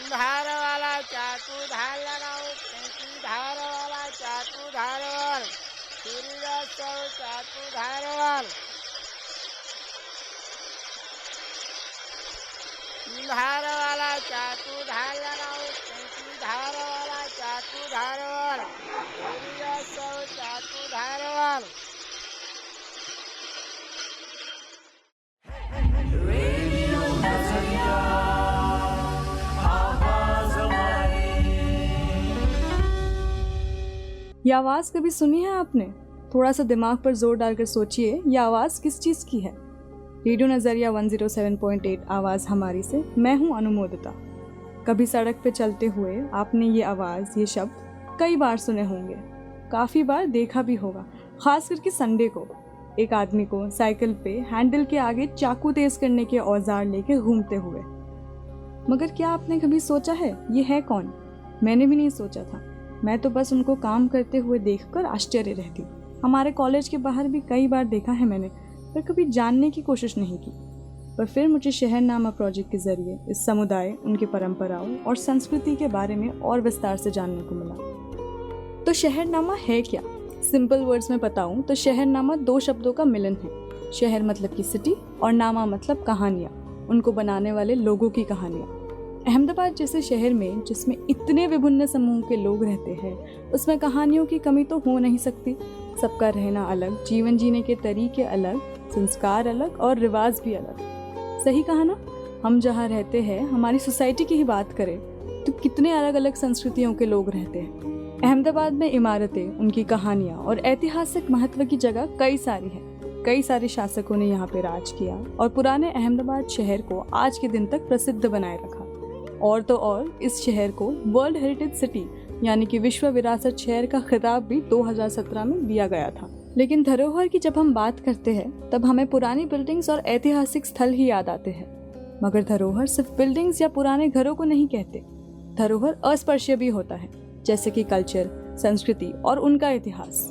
धार वाला चाकू धार लगाओ, कैंची धार वाला चाकू धार वाल, सूर्य सब चाकू धार वाल। धार वाला चाकू धार लगाओ, कैंची धार वाला चाकू धार वाल, सूर्य सब चाकू धार वाल। ये आवाज़ कभी सुनी है आपने? थोड़ा सा दिमाग पर जोर डालकर सोचिए, ये आवाज़ किस चीज़ की है? रेडियो नज़रिया 107.8 आवाज़ हमारी से मैं हूँ अनुमोदिता। कभी सड़क पे चलते हुए आपने ये आवाज़, ये शब्द कई बार सुने होंगे, काफ़ी बार देखा भी होगा। ख़ास करके संडे को एक आदमी को साइकिल पे हैंडल के आगे चाकू तेज़ करने के औजार लेके घूमते हुए। मगर क्या आपने कभी सोचा है ये है कौन? मैंने भी नहीं सोचा था। मैं तो बस उनको काम करते हुए देखकर आश्चर्य रहती। हमारे कॉलेज के बाहर भी कई बार देखा है मैंने, पर कभी जानने की कोशिश नहीं की। पर फिर मुझे शहरनामा प्रोजेक्ट के ज़रिए इस समुदाय, उनकी परंपराओं और संस्कृति के बारे में और विस्तार से जानने को मिला। तो शहरनामा है क्या? सिंपल वर्ड्स में बताऊं तो शहरनामा दो शब्दों का मिलन है। शहर मतलब की सिटी और नामा मतलब कहानियाँ, उनको बनाने वाले लोगों की कहानियाँ। अहमदाबाद जैसे शहर में, जिसमें इतने विभिन्न समूह के लोग रहते हैं, उसमें कहानियों की कमी तो हो नहीं सकती। सबका रहना अलग, जीवन जीने के तरीके अलग, संस्कार अलग और रिवाज भी अलग। सही कहा ना? हम जहाँ रहते हैं, हमारी सोसाइटी की ही बात करें तो कितने अलग अलग संस्कृतियों के लोग रहते हैं। अहमदाबाद में इमारतें, उनकी कहानियाँ और ऐतिहासिक महत्व की जगह कई सारी है। कई सारे शासकों ने यहाँ पे राज किया और पुराने अहमदाबाद शहर को आज के दिन तक प्रसिद्ध बनाए रखा। और तो और इस शहर को वर्ल्ड हेरिटेज सिटी यानी कि विश्व विरासत शहर का खिताब भी 2017 में दिया गया था। लेकिन धरोहर की जब हम बात करते हैं तब हमें पुरानी बिल्डिंग्स और ऐतिहासिक स्थल ही याद आते हैं। मगर धरोहर सिर्फ बिल्डिंग्स या पुराने घरों को नहीं कहते। धरोहर अस्पर्शीय भी होता है, जैसे कि कल्चर, संस्कृति और उनका इतिहास।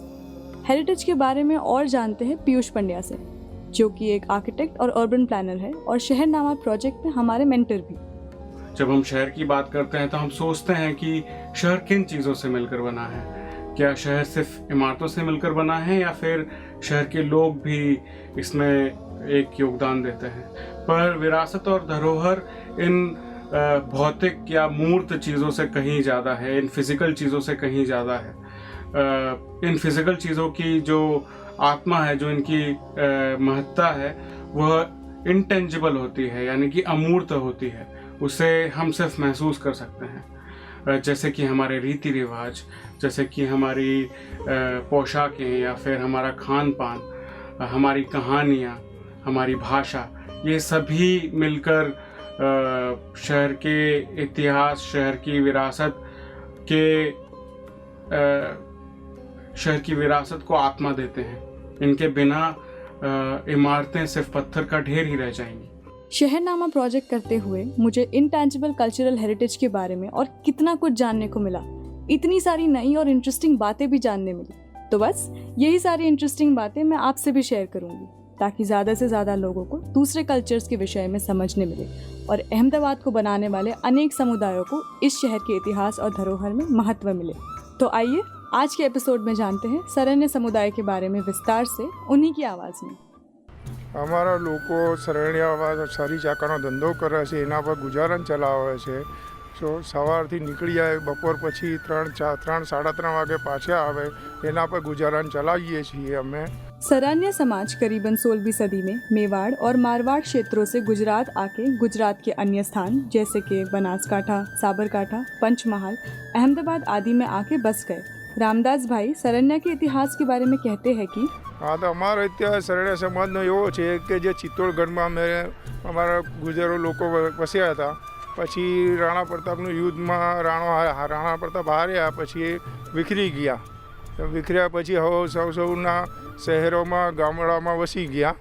हेरिटेज के बारे में और जानते हैं पीयूष पंड्या से, जो कि एक आर्किटेक्ट और अर्बन प्लानर है और शहरनामा प्रोजेक्ट में हमारे मेंटर भी। जब हम शहर की बात करते हैं तो हम सोचते हैं कि शहर किन चीज़ों से मिलकर बना है। क्या शहर सिर्फ इमारतों से मिलकर बना है या फिर शहर के लोग भी इसमें एक योगदान देते हैं? पर विरासत और धरोहर इन भौतिक या मूर्त चीज़ों से कहीं ज़्यादा है, इन फिजिकल चीज़ों से कहीं ज़्यादा है। इन फिजिकल चीज़ों की जो आत्मा है, जो इनकी महत्ता है, वह इनटेंजिबल होती है, यानी कि अमूर्त होती है। उसे हम सिर्फ महसूस कर सकते हैं, जैसे कि हमारे रीति रिवाज, जैसे कि हमारी पोशाकें या फिर हमारा खान पान, हमारी कहानियाँ, हमारी भाषा, ये सभी मिलकर शहर के इतिहास, शहर की विरासत को आत्मा देते हैं। इनके बिना इमारतें सिर्फ पत्थर का ढेर ही रह जाएंगी। शहरनामा प्रोजेक्ट करते हुए मुझे इनटैंजिबल कल्चरल हेरिटेज के बारे में और कितना कुछ जानने को मिला। इतनी सारी नई और इंटरेस्टिंग बातें भी जानने मिली। तो बस यही सारी इंटरेस्टिंग बातें मैं आपसे भी शेयर करूंगी, ताकि ज़्यादा से ज़्यादा लोगों को दूसरे कल्चर्स के विषय में समझने मिले और अहमदाबाद को बनाने वाले अनेक समुदायों को इस शहर के इतिहास और धरोहर में महत्व मिले। तो आइए आज के एपिसोड में जानते हैं सरण्य समुदाय के बारे में विस्तार से, उन्हीं की आवाज़ में। અમારા લોકો સરણિયા સારી ચાકાનો ધંધો કરે છે, એના પર ગુજારણ ચલાવે છે। સો સવારથી નીકળી જાય, બપોર પછી 3 સાડા 3 વાગે પાછા આવે, એના પર ગુજારણ ચલાવીએ છીએ અમે। सरण्य समाज करीबन 16वीं सदी में मेवाड़ और मारवाड़ क्षेत्रों से गुजरात आके गुजरात के अन्य स्थान जैसे कि बनासकांठा, साबरकांठा, पंचमहाल, अहमदाबाद आदि में आके बस गए। रामदास भाई सरण्य के इतिहास के बारे में कहते हैं कि हाँ, तो अमारो इतिहास सरण्य समाजनो एवो छे कि जे चित्तौड़गढ़ में अमारा गुजरो लोको वस्या था। पछी राणा प्रतापનું યુદ્ધમાં રાણા પ્રતાપ હાર્યા, પછી વિખરી ગયા। વિખર્યા પછી સૌના શહેરોમાં ગામડામાં વસી ગયા।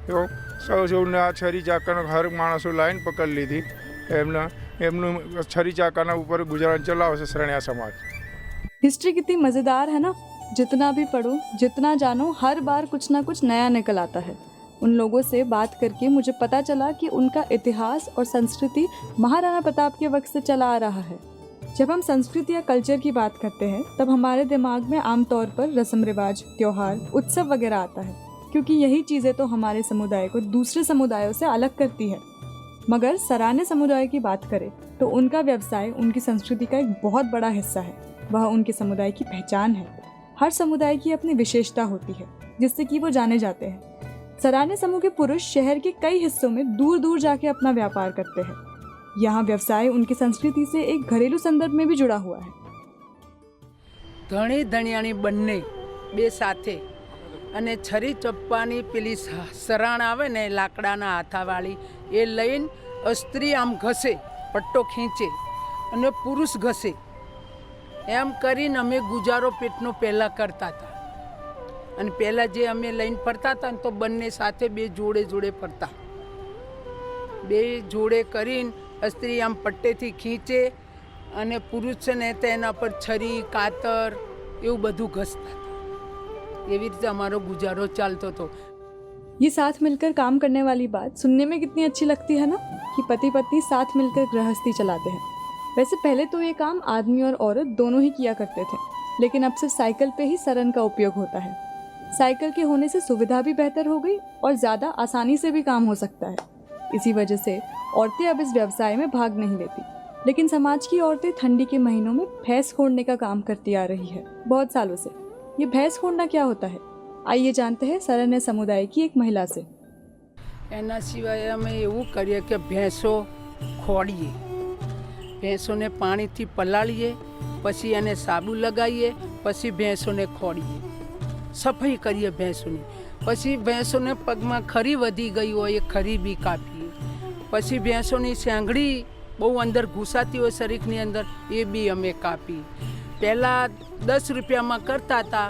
તો સૌના છરી ચાકાનો હર માણસો લાઈન પકડી લીધી। એમનું છરી ચાકાના ઉપર ગુજરાન ચલાવે છે સરણિયા સમાજ। हिस्ट्री कितनी मज़ेदार है ना। जितना भी पढ़ो, जितना जानो, हर बार कुछ ना कुछ नया निकल आता है। उन लोगों से बात करके मुझे पता चला कि उनका इतिहास और संस्कृति महाराणा प्रताप के वक्त से चला आ रहा है। जब हम संस्कृति या कल्चर की बात करते हैं तब हमारे दिमाग में आमतौर पर रस्म रिवाज, त्योहार, उत्सव वगैरह आता है, क्योंकि यही चीज़ें तो हमारे समुदाय को दूसरे समुदायों से अलग करती है। मगर सराने समुदाय की बात करें तो उनका व्यवसाय उनकी संस्कृति का एक बहुत बड़ा हिस्सा है। वह उनके समुदाय की पहचान है। हर समुदाय की अपनी विशेषता होती है जिससे कि वो जाने जाते हैं। सराने समूह के पुरुष शहर के कई हिस्सों में दूर दूर जाके अपना व्यापार करते हैं। यहाँ व्यवसाय उनकी संस्कृति से एक घरेलू संदर्भ में भी जुड़ा हुआ है। धणी धणियाणी बन्ने बे साथे અને છરી ચપ્પાની પેલી સરાણ આવે ને લાકડાના હાથાવાળી એ લઈને સ્ત્રી આમ ઘસે, પટ્ટો ખીંચે અને પુરુષ ઘસે, એમ કરીને અમે ગુજારો પેટનો પહેલાં કરતા હતા. અને પહેલાં જે અમે લઈને ફરતા હતા ને તો બંને સાથે બે જોડે જોડે ફરતા. બે જોડે કરીને સ્ત્રી આમ પટ્ટેથી ખીંચે અને પુરુષ છે ને તેના પર છરી, કાતર એવું બધું ઘસતા. એવી રીતે અમારો ગુજારો ચાલતો હતો. ये साथ मिलकर काम करने वाली बात सुनने में कितनी अच्छी लगती है ना, कि पति पत्नी साथ मिलकर गृहस्थी चलाते हैं। वैसे पहले तो ये काम आदमी और औरत दोनों ही किया करते थे, लेकिन अब सिर्फ साइकिल पे ही सरन का उपयोग होता है। साइकिल के होने से सुविधा भी बेहतर हो गई और ज़्यादा आसानी से भी काम हो सकता है। इसी वजह से औरतें अब इस व्यवसाय में भाग नहीं लेती, लेकिन समाज की औरतें ठंडी के महीनों में भैंस खोड़ने का काम करती आ रही है बहुत सालों से। ये भैंस खोड़ना क्या होता है, आइए जानते हैं सरन्य समुदाय की एक महिला से। એના સિવાય અમે એવું કરીએ કે ભેંસો ખોડીએ, ભેંસોને પાણીથી પલાળીએ, પછી એને સાબુ લગાવીએ, પછી ભેંસોને ખોડીએ, સફાઈ કરીએ ભેંસોની. પછી ભેંસોને પગમાં ખરી વધી ગઈ હોય એ ખરી બી કાપીએ. પછી ભેંસોની સેંગડી બહુ અંદર ઘૂસાતી હોય શરીરની અંદર એ બી અમે કાપી. પહેલાં 10 રૂપિયામાં કરતા હતા,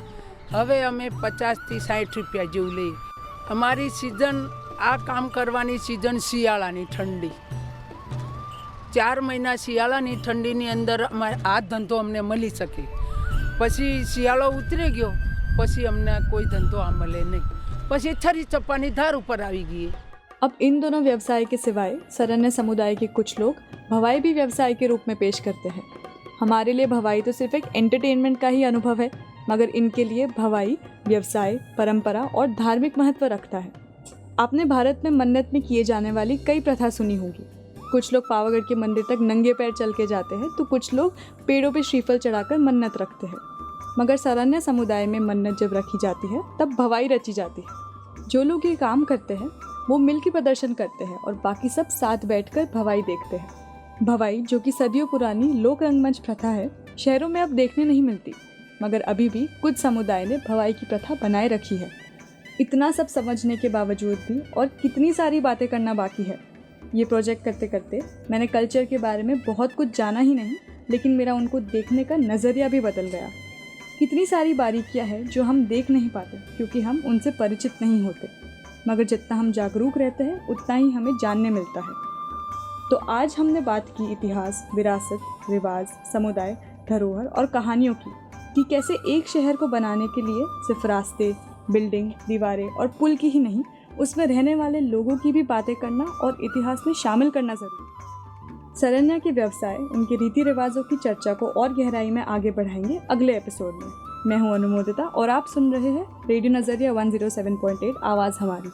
હવે અમે 50 થી 60 રૂપિયા જેવું લઈએ. અમારી સિઝન આ કામ કરવાની સિઝન શિયાળાની ઠંડી. 4 મહિના શિયાળાની ઠંડીની અંદર અમારે આ ધંધો અમને મળી શકે. પછી શિયાળો ઉતરી ગયો પછી અમને કોઈ ધંધો આ મળે નહીં. પછી છરી ચપ્પાની ધાર ઉપર આવી ગઈ. अब इन दोनों व्यवसाय के सिवाय सरन्य समुदाय के कुछ लोग भवाई भी व्यवसाय के रूप में पेश करते हैं। हमारे लिए भवाई तो सिर्फ एक एंटरटेनमेंट का ही अनुभव है, मगर इनके लिए भवाई व्यवसाय, परंपरा और धार्मिक महत्व रखता है। आपने भारत में मन्नत में किए जाने वाली कई प्रथा सुनी होगी। कुछ लोग पावागढ़ के मंदिर तक नंगे पैर चल के जाते हैं, तो कुछ लोग पेड़ों पे श्रीफल चढ़ाकर मन्नत रखते हैं। मगर सरन्य समुदाय में मन्नत जब रखी जाती है तब भवाई रची जाती है। जो लोग ये काम करते हैं वो मिलकर प्रदर्शन करते हैं और बाकी सब साथ बैठकर भवाई देखते हैं। भवाई, जो कि सदियों पुरानी लोक रंगमंच प्रथा है, शहरों में अब देखने नहीं मिलती, मगर अभी भी कुछ समुदाय ने भवाई की प्रथा बनाए रखी है। इतना सब समझने के बावजूद भी और कितनी सारी बातें करना बाकी है। ये प्रोजेक्ट करते करते मैंने कल्चर के बारे में बहुत कुछ जाना ही नहीं, लेकिन मेरा उनको देखने का नज़रिया भी बदल गया। कितनी सारी बारीकियाँ हैं जो हम देख नहीं पाते क्योंकि हम उनसे परिचित नहीं होते, मगर जितना हम जागरूक रहते हैं उतना ही हमें जानने मिलता है। तो आज हमने बात की इतिहास, विरासत, रिवाज, समुदाय, धरोहर और कहानियों की, कि कैसे एक शहर को बनाने के लिए सिर्फ रास्ते, बिल्डिंग, दीवारें और पुल की ही नहीं, उसमें रहने वाले लोगों की भी बातें करना और इतिहास में शामिल करना ज़रूरी है। सरन्या के व्यवसाय, उनके रीति रिवाजों की चर्चा को और गहराई में आगे बढ़ाएंगे अगले एपिसोड में। मैं हूं अनुमोदिता और आप सुन रहे हैं रेडियो नज़रिया 107.8 आवाज़ हमारी।